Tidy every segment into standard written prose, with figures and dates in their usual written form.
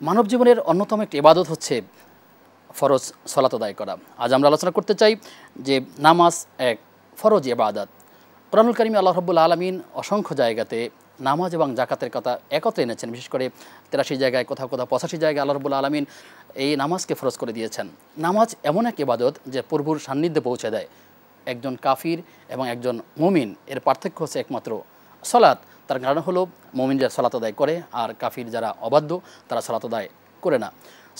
মানব জীবনের অন্যতম একটি ইবাদত হচ্ছে ফরজ সালাত আদায় করা। আজ আমরা আলোচনা করতে চাই যে নামাজ এক ফরজ ইবাদত। কোরআনুল কারীমে আল্লাহ রাব্বুল আলামিন অসংখ্য জায়গাতে নামাজ এবং জাকাতের কথা একত্রে এনেছেন। বিশেষ করে ৮৩ জায়গায়, কোথাও কোথাও ৮৫ জায়গায় আল্লাহ রাব্বুল আলামিন এই নামাজকে ফরজ করে দিয়েছেন। নামাজ এমন এক ইবাদত যে প্রভুর সান্নিধ্যে পৌঁছে দেয়। একজন কাফির এবং একজন মুমিন এর পার্থক্য হচ্ছে একমাত্র সালাত। তার কারণ হলো মুমিনরা সালাত আদায় করে আর কাফির যারা অবাধ্য তারা সালাত আদায় করে না।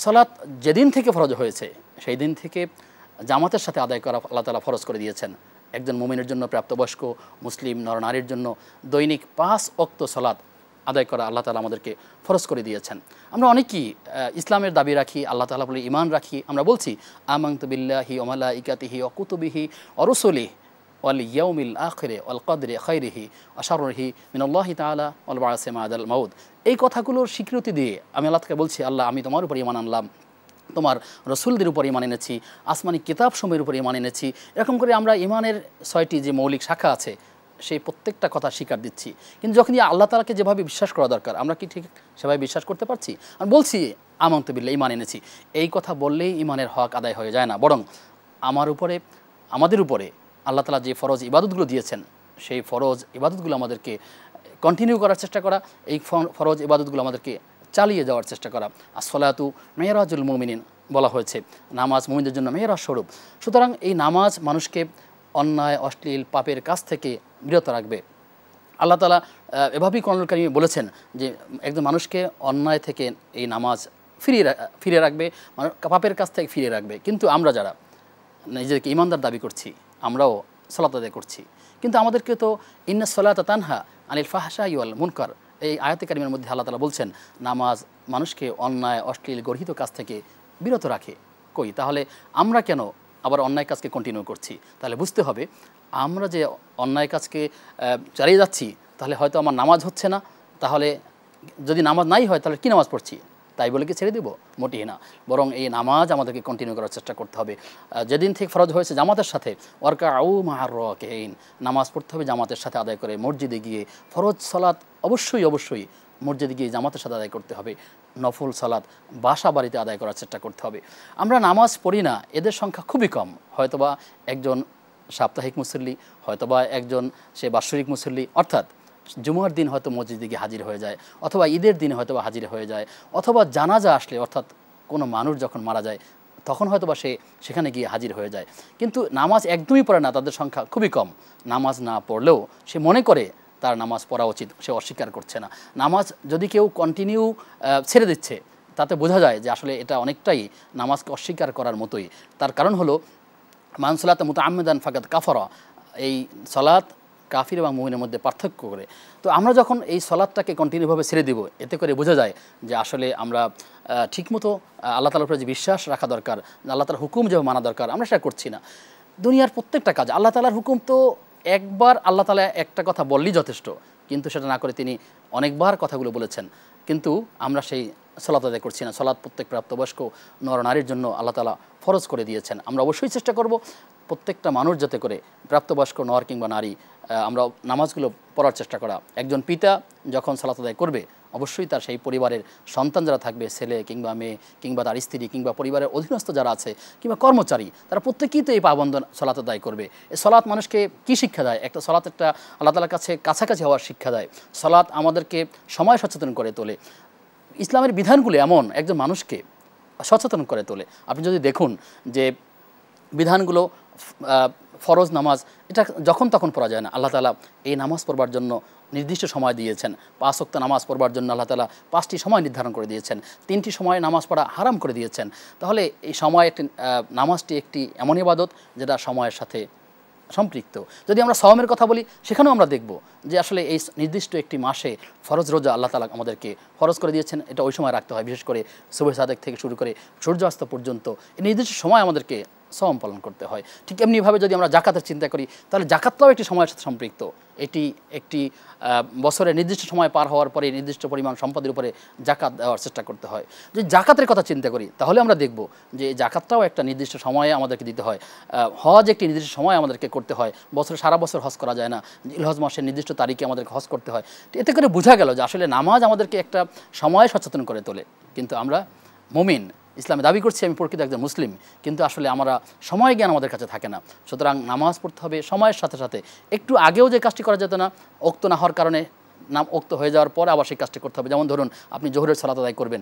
সালাত যেদিন থেকে ফরজ হয়েছে সেই দিন থেকে জামাতের সাথে আদায় করা আল্লাহ তাআলা ফরজ করে দিয়েছেন। একজন মুমিনের জন্য, প্রাপ্তবয়স্ক মুসলিম নরনারীর জন্য দৈনিক ৫ ওয়াক্ত সালাত আদায় করা আল্লাহ তাআলা আমাদেরকে ফরজ করে দিয়েছেন। আমরা অনেকেই ইসলামের দাবি রাখি, আল্লাহ তাআলা বলে ঈমান রাখি। আমরা বলছি আমানতু বিল্লাহি ওয়া মালাইকাতিহি ওয়া কুতুবিহি ওয়া রুসুলিহি ওয়াল ইয়াউমিল আখিরি ওয়াল কদরি খাইরিহি ওয়া শাররিহি মিনাল্লাহি তাআলা ওয়াল বা'সি বা'দাল মাউত। এই কথাগুলোর স্বীকৃতি দিয়ে আমি আল্লাহকে বলছি, আল্লাহ আমি তোমার উপর ঈমান আনলাম, তোমার রসুলদের উপর ঈমান এনেছি, আসমানি কিতাবসমূহের উপর ঈমান এনেছি। এরকম করে আমরা ঈমানের ৬টি যে মৌলিক শাখা আছে সেই প্রত্যেকটা কথা স্বীকার দিচ্ছি। কিন্তু যখনই আল্লাহ তাআলাকে যেভাবে বিশ্বাস করা দরকার আমরা কি ঠিক সেভাবে বিশ্বাস করতে পারছি? আমি বলছি আমানতু বিল্লাহ, ঈমান এনেছি, এই কথা বললেই ঈমানের হক আদায় হয়ে যায় না, বরং আমাদের উপরে আল্লাহ তাআলা যে ফরজ ইবাদতগুলো দিয়েছেন সেই ফরজ ইবাদতগুলো আমাদেরকে কন্টিনিউ করার চেষ্টা করা, এই ফরজ ইবাদতগুলো আমাদেরকে চালিয়ে যাওয়ার চেষ্টা করা। আসসালাতু মেরাজুল মুমিনিন বলা হয়েছে, নামাজ মুমিনদের জন্য মেরাজ স্বরূপ। সুতরাং এই নামাজ মানুষকে অন্যায়, অশ্লীল, পাপের কাছ থেকে বিরত রাখবে। আল্লাহ তাআলা এভাবেই কোরআনুল কারীমে বলেছেন যে একজন মানুষকে অন্যায় থেকে এই নামাজ ফিরিয়ে রাখবে, পাপের কাছ থেকে ফিরিয়ে রাখবে। কিন্তু আমরা যারা নিজেদেরকে ঈমানদার দাবি করছি আমরাও সালাত আদায় করছি, কিন্তু আমাদেরকে তো ইন্নাস সালাতা তানহা আনিল ফাহশাই ওয়াল মুনকার, এই আয়াতে কারিমের মধ্যে আল্লাহ তাআলা বলছেন নামাজ মানুষকে অন্যায়, অশ্লীল, গর্হিত কাজ থেকে বিরত রাখে। কই তাহলে আমরা কেন আবার অন্যায় কাজকে কন্টিনিউ করছি? তাহলে বুঝতে হবে আমরা যে অন্যায় কাজকে চালিয়ে যাচ্ছি তাহলে হয়তো আমার নামাজ হচ্ছে না। তাহলে যদি নামাজ নাই হয় তাহলে কী নামাজ পড়ছি? তাই বলে কি ছেড়ে দেব? মোটেই না, বরং এই নামাজ আমাদেরকে কন্টিনিউ করার চেষ্টা করতে হবে। যেদিন থেকে ফরজ হয়েছে জামাতের সাথে, ওয়ারকাউ মা'আর রাকিঈন, নামাজ পড়তে হবে জামাতের সাথে আদায় করে মসজিদে গিয়ে। ফরজ সালাত অবশ্যই মসজিদে গিয়ে জামাতের সাথে আদায় করতে হবে। নফল সালাত বাসা বাড়িতে আদায় করার চেষ্টা করতে হবে। আমরা নামাজ পড়ি না এদের সংখ্যা খুবই কম। হয়তোবা একজন সাপ্তাহিক মুসল্লি, হয়তোবা একজন সে বাৎসরিক মুসল্লি, অর্থাৎ জুমার দিন হয়তো মসজিদে গিয়ে হাজির হয়ে যায়, অথবা ঈদের দিনে হয়তো বা হাজির হয়ে যায়, অথবা জানাজা আসলে অর্থাৎ কোনো মানুষ যখন মারা যায় তখন হয়তো বা সে সেখানে গিয়ে হাজির হয়ে যায়। কিন্তু নামাজ একদমই পড়ে না তাদের সংখ্যা খুবই কম। নামাজ না পড়লেও সে মনে করে তার নামাজ পড়া উচিত, সে অস্বীকার করছে না। নামাজ যদি কেউ কন্টিনিউ ছেড়ে দিচ্ছে তাতে বোঝা যায় যে আসলে এটা অনেকটাই নামাজকে অস্বীকার করার মতোই। তার কারণ হলো মান সালাতা মুতাআম্মিদান ফাকাদ কাফারা, এই সালাত কাফির এবং মুমিনের মধ্যে পার্থক্য করে। তো আমরা যখন এই সালাতটাকে কন্টিনিউভাবে ছেড়ে দিব এতে করে বোঝা যায় যে আসলে আমরা ঠিকমতো আল্লাহ তাআলার উপরে যে বিশ্বাস রাখা দরকার, আল্লাহ তাআলার হুকুম যেভাবে মানা দরকার আমরা সেটা করছি না। দুনিয়ার প্রত্যেকটা কাজ আল্লাহ তাআলার হুকুম তো একবার আল্লাহ তাআলা একটা কথা বললেই যথেষ্ট, কিন্তু সেটা না করে তিনি অনেকবার কথাগুলো বলেছেন, কিন্তু আমরা সেই সালাত আদায় করছি না। সালাত প্রত্যেক প্রাপ্তবয়স্ক নরনারীর জন্য আল্লাহ তাআলা ফরজ করে দিয়েছেন। আমরা অবশ্যই চেষ্টা করব প্রত্যেকটা মানুষ যাতে করে প্রাপ্তবয়স্ক নর কিংবা নারী আমরা নামাজগুলো পড়ার চেষ্টা করা। একজন পিতা যখন সালাত আদায় করবে অবশ্যই তার সেই পরিবারের সন্তান যারা থাকবে, ছেলে কিংবা মেয়ে কিংবা তার স্ত্রী কিংবা পরিবারের অধীনস্থ যারা আছে কিংবা কর্মচারী, তারা প্রত্যেকেই তো এই পাবন্দ সালাত আদায় করবে। এই সালাত মানুষকে কী শিক্ষা দেয়? একটা সালাত একটা আল্লাহ তাআলার কাছে কাছাকাছি হওয়ার শিক্ষা দেয়। সালাত আমাদেরকে সময় সচেতন করে তোলে। ইসলামের বিধানগুলি এমন একজন মানুষকে সচেতন করে তোলে। আপনি যদি দেখুন যে বিধানগুলো ফরজ নামাজ এটা যখন তখন পড়া যায় না। আল্লাহ তাআলা এই নামাজ পড়বার জন্য নির্দিষ্ট সময় দিয়েছেন। ৫ ওয়াক্ত নামাজ পড়বার জন্য আল্লাহ তাআলা ৫টি সময় নির্ধারণ করে দিয়েছেন। ৩টি সময়ে নামাজ পড়া হারাম করে দিয়েছেন। তাহলে এই সময় নামাজটি একটি এমন ইবাদত যেটা সময়ের সাথে সম্পৃক্ত। যদি আমরা সাওমের কথা বলি সেখানেও আমরা দেখব যে আসলে এই নির্দিষ্ট একটি মাসে ফরজ রোজা আল্লাহ তাআলা আমাদেরকে ফরজ করে দিয়েছেন, এটা ওই সময় রাখতে হয়। বিশেষ করে সুবহ সাদেক থেকে শুরু করে সূর্যাস্ত পর্যন্ত এই নির্দিষ্ট সময় আমাদেরকে সাওম পালন করতে হয়। ঠিক এমনিভাবে যদি আমরা জাকাতের চিন্তা করি তাহলে জাকাতটাও একটি সময়ের সাথে সম্পৃক্ত। এটি একটি বছরের নির্দিষ্ট সময় পার হওয়ার পরে নির্দিষ্ট পরিমাণ সম্পদের উপরে জাকাত দেওয়ার চেষ্টা করতে হয়। যদি জাকাতের কথা চিন্তা করি তাহলে আমরা দেখব যে জাকাতটাও একটা নির্দিষ্ট সময়ে আমাদেরকে দিতে হয়। হজ একটি নির্দিষ্ট সময় আমাদেরকে করতে হয়, বছরে সারা বছর হজ করা যায় না, জিলহজ মাসের নির্দিষ্ট তারিখে আমাদেরকে হজ করতে হয়। তো এতে করে বোঝা গেল যে আসলে নামাজ আমাদেরকে একটা সময় সচেতন করে তোলে। কিন্তু আমরা মুমিন, ইসলামে দাবি করছি আমি প্রকৃত একজন মুসলিম, কিন্তু আসলে আমরা সময় জ্ঞান আমাদের কাছে থাকে না। সুতরাং নামাজ পড়তে হবে সময়ের সাথে সাথে। একটু আগেও যে কাজটি করা যেত না, ওক্ত না হওয়ার কারণে ওক্ত হয়ে যাওয়ার পরে আবার সেই কাজটি করতে হবে। যেমন ধরুন আপনি জোহরের সালাত আদায় করবেন,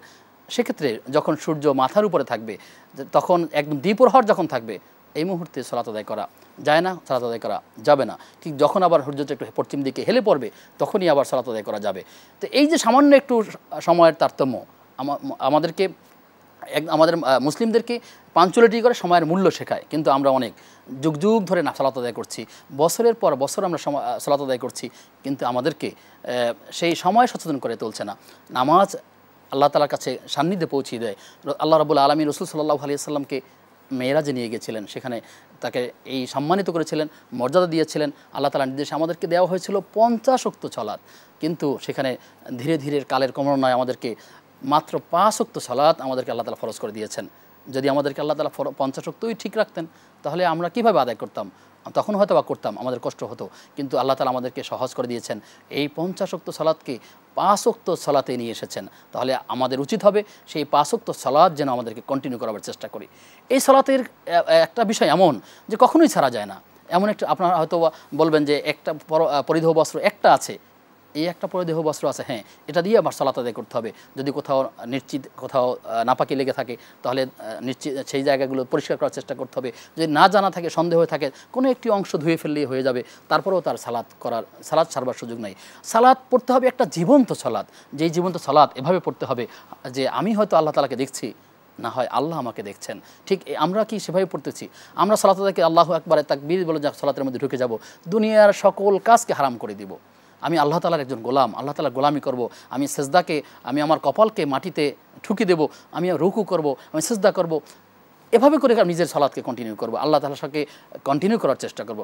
সেক্ষেত্রে যখন সূর্য মাথার উপরে থাকবে, তখন একদম দ্বিপ্রহর যখন থাকবে, এই মুহূর্তে সালাত আদায় করা যায় না, সালাত আদায় করা যাবে না। ঠিক যখন আবার সূর্যটা একটু পশ্চিম দিকে হেলে পড়বে, তখনই আবার সালাত আদায় করা যাবে। তো এই যে সামান্য একটু সময়ের তারতম্য আমাদেরকে আমাদের মুসলিমদেরকে পাঞ্চুয়ালিটি করে সময়ের মূল্য শেখায়। কিন্তু আমরা অনেক যুগ যুগ ধরে সালাত আদায় করছি, বছরের পর বছর আমরা সালাত আদায় করছি, কিন্তু আমাদেরকে সেই সময় সচেতন করে তুলছে না। নামাজ আল্লাহ তাআলার কাছে সান্নিধ্যে পৌঁছিয়ে দেয়। আল্লাহ রাব্বুল আলামিন রাসূল সাল্লাল্লাহু আলাইহি ওয়াসাল্লামকে মেরাজে নিয়ে গিয়েছিলেন, সেখানে তাকে এই সম্মানিত করেছিলেন, মর্যাদা দিয়েছিলেন। আল্লাহ তাআলার নির্দেশে আমাদেরকে দেওয়া হয়েছিল 50 ওয়াক্ত সালাত, কিন্তু সেখানে ধীরে ধীরে কালের ক্রমান্বয়ে আমাদেরকে মাত্র 5 ওয়াক্ত সালাত আমাদেরকে আল্লাহ তাআলা ফরজ করে দিয়েছেন। যদি আমাদেরকে আল্লাহ তাআলা 50 ওয়াক্তই ঠিক রাখতেন, তাহলে আমরা কীভাবে আদায় করতাম? তখন হয়তো বা করতাম, আমাদের কষ্ট হতো, কিন্তু আল্লাহ তাআলা আমাদেরকে সহজ করে দিয়েছেন। এই 50 ওয়াক্ত সালাতকে 5 ওয়াক্ত সালাতে নিয়ে এসেছেন। তাহলে আমাদের উচিত হবে সেই 5 ওয়াক্ত সালাত যেন আমাদেরকে কন্টিনিউ করার চেষ্টা করি। এই সালাতের একটা বিষয় এমন যে কখনোই ছাড়া যায় না। এমন একটা, আপনারা হয়তো বলবেন যে একটা পরিধেয় বস্ত্র একটা আছে, এই একটা পরিধেয় বস্ত্র আছে, হ্যাঁ, এটা দিয়ে আবার সালাত আদায় করতে হবে। যদি কোথাও নিশ্চিত কোথাও নাপাকি লেগে থাকে, তাহলে নিশ্চিত সেই জায়গাগুলো পরিষ্কার করার চেষ্টা করতে হবে। যদি না জানা থাকে, সন্দেহ হয়ে থাকে, কোনো একটি অংশ ধুয়ে ফেললেই হয়ে যাবে, তারপরেও তার সালাত ছাড়বার সুযোগ নাই। সালাত পড়তে হবে একটা জীবন্ত সালাত, যেই জীবন্ত সালাত এভাবে পড়তে হবে যে আমি হয়তো আল্লাহ তাআলাকে দেখছি, না হয় আল্লাহ আমাকে দেখছেন। ঠিক আমরা কি সেভাবে পড়তেছি? আমরা সালাত আদায়কে আল্লাহু আকবার তাকবীর বলে যা সালাতের মধ্যে ঢুকে যাব, দুনিয়ার সকল কাজকে হারাম করে দিব। আমি আল্লাহ তাআলার একজন গোলাম, আল্লাহ তাআলার গোলামি করব, আমি সেজদাকে, আমি আমার কপালকে মাটিতে ঠুকে দেব, আমি রুকু করব, আমি সেজদা করব, এভাবে করে নিজের সালাতকে কন্টিনিউ করব, আল্লাহ তাআলার সাথে কন্টিনিউ করার চেষ্টা করব।